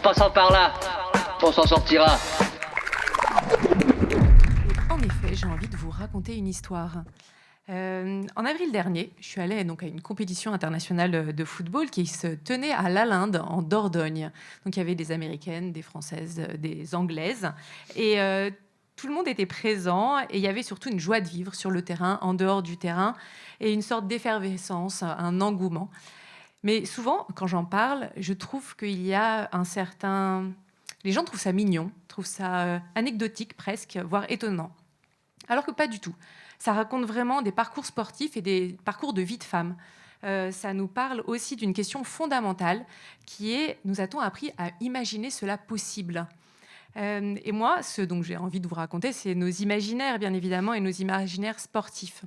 passant par là, on s'en sortira. En effet, j'ai envie de vous raconter une histoire. En avril dernier, je suis allée donc à une compétition internationale de football qui se tenait à Lalinde, en Dordogne. Donc il y avait des Américaines, des Françaises, des Anglaises. Et tout le monde était présent et il y avait surtout une joie de vivre sur le terrain, en dehors du terrain, et une sorte d'effervescence, un engouement. Mais souvent, quand j'en parle, je trouve qu'il y a un certain... Les gens trouvent ça mignon, trouvent ça anecdotique presque, voire étonnant. Alors que pas du tout. Ça raconte vraiment des parcours sportifs et des parcours de vie de femme. Ça nous parle aussi d'une question fondamentale qui est, nous a-t-on appris à imaginer cela possible ? Et moi, ce dont j'ai envie de vous raconter, c'est nos imaginaires, bien évidemment, et nos imaginaires sportifs.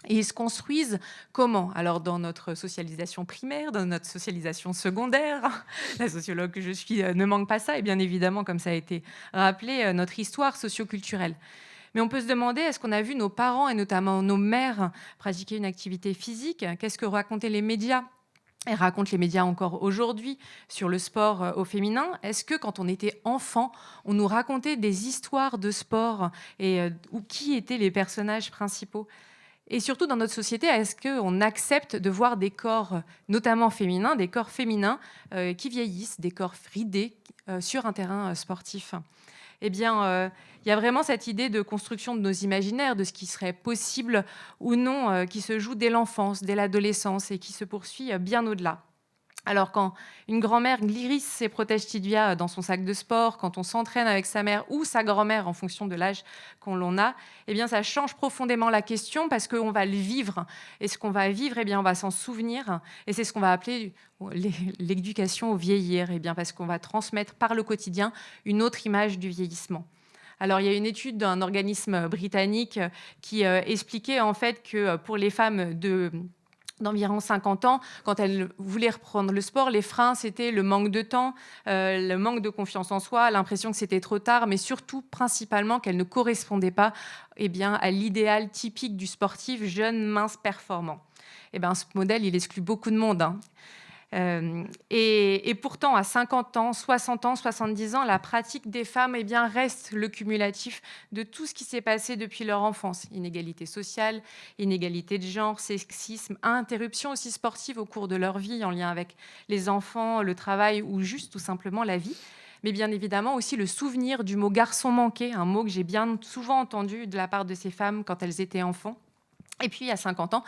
Et ils se construisent comment ? Alors, dans notre socialisation primaire, dans notre socialisation secondaire, la sociologue que je suis ne manque pas ça, et bien évidemment, comme ça a été rappelé, notre histoire socioculturelle. Mais on peut se demander, est-ce qu'on a vu nos parents, et notamment nos mères, pratiquer une activité physique ? Qu'est-ce que racontaient les médias ? Et racontent les médias encore aujourd'hui sur le sport au féminin. Est-ce que quand on était enfant, on nous racontait des histoires de sport ou qui étaient les personnages principaux ? Et surtout dans notre société, est-ce qu'on accepte de voir des corps, notamment féminins, des corps féminins qui vieillissent, des corps ridés sur un terrain sportif ? Eh bien, il y a vraiment cette idée de construction de nos imaginaires, de ce qui serait possible ou non, qui se joue dès l'enfance, dès l'adolescence et qui se poursuit bien au-delà. Alors, quand une grand-mère glisse ses protèges tibia dans son sac de sport, quand on s'entraîne avec sa mère ou sa grand-mère en fonction de l'âge qu'on l'on a, eh bien, ça change profondément la question parce qu'on va le vivre. Et ce qu'on va vivre, eh bien, on va s'en souvenir. Et c'est ce qu'on va appeler l'éducation au vieillir, eh bien, parce qu'on va transmettre par le quotidien une autre image du vieillissement. Alors, il y a une étude d'un organisme britannique qui expliquait en fait que pour les femmes d'environ 50 ans, quand elles voulaient reprendre le sport, les freins, c'était le manque de temps, le manque de confiance en soi, l'impression que c'était trop tard, mais surtout, principalement, qu'elles ne correspondaient pas à l'idéal typique du sportif jeune, mince, performant. Ce modèle, il exclut beaucoup de monde. Et pourtant, à 50 ans, 60 ans, 70 ans, la pratique des femmes reste le cumulatif de tout ce qui s'est passé depuis leur enfance. Inégalité sociale, inégalité de genre, sexisme, interruption aussi sportive au cours de leur vie en lien avec les enfants, le travail ou juste tout simplement la vie. Mais bien évidemment aussi le souvenir du mot « garçon manqué », un mot que j'ai bien souvent entendu de la part de ces femmes quand elles étaient enfants. Et puis, à 50 ans,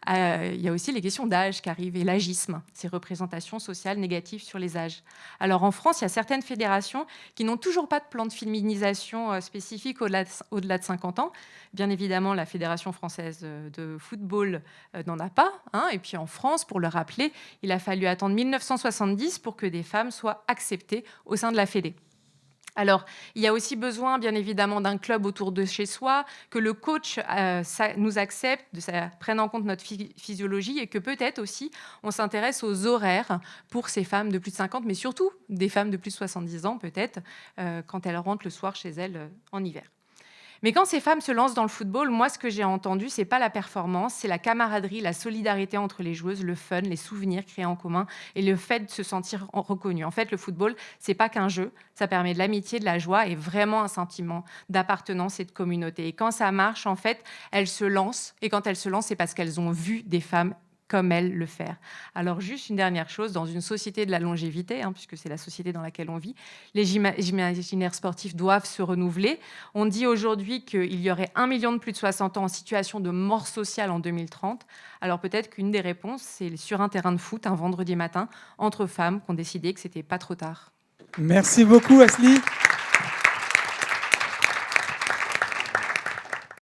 il y a aussi les questions d'âge qui arrivent et l'agisme, ces représentations sociales négatives sur les âges. Alors, en France, il y a certaines fédérations qui n'ont toujours pas de plan de féminisation spécifique au-delà de 50 ans. Bien évidemment, la Fédération française de football n'en a pas. Et puis, en France, pour le rappeler, il a fallu attendre 1970 pour que des femmes soient acceptées au sein de la Fédé. Alors, il y a aussi besoin, bien évidemment, d'un club autour de chez soi, que le coach nous accepte, prenne en compte notre physiologie et que peut-être aussi on s'intéresse aux horaires pour ces femmes de plus de 50, mais surtout des femmes de plus de 70 ans, peut-être, quand elles rentrent le soir chez elles en hiver. Mais quand ces femmes se lancent dans le football, moi, ce que j'ai entendu, c'est pas la performance, c'est la camaraderie, la solidarité entre les joueuses, le fun, les souvenirs créés en commun et le fait de se sentir reconnu. En fait, le football, c'est pas qu'un jeu, ça permet de l'amitié, de la joie et vraiment un sentiment d'appartenance et de communauté. Et quand ça marche, en fait, elles se lancent. Et quand elles se lancent, c'est parce qu'elles ont vu des femmes comme elles le faire. Alors juste une dernière chose, dans une société de la longévité, puisque c'est la société dans laquelle on vit, les imaginaires sportifs doivent se renouveler. On dit aujourd'hui qu'il y aurait 1 million de plus de 60 ans en situation de mort sociale en 2030. Alors peut-être qu'une des réponses, c'est sur un terrain de foot, un vendredi matin, entre femmes qui ont décidé que c'était pas trop tard. Merci beaucoup, Asli.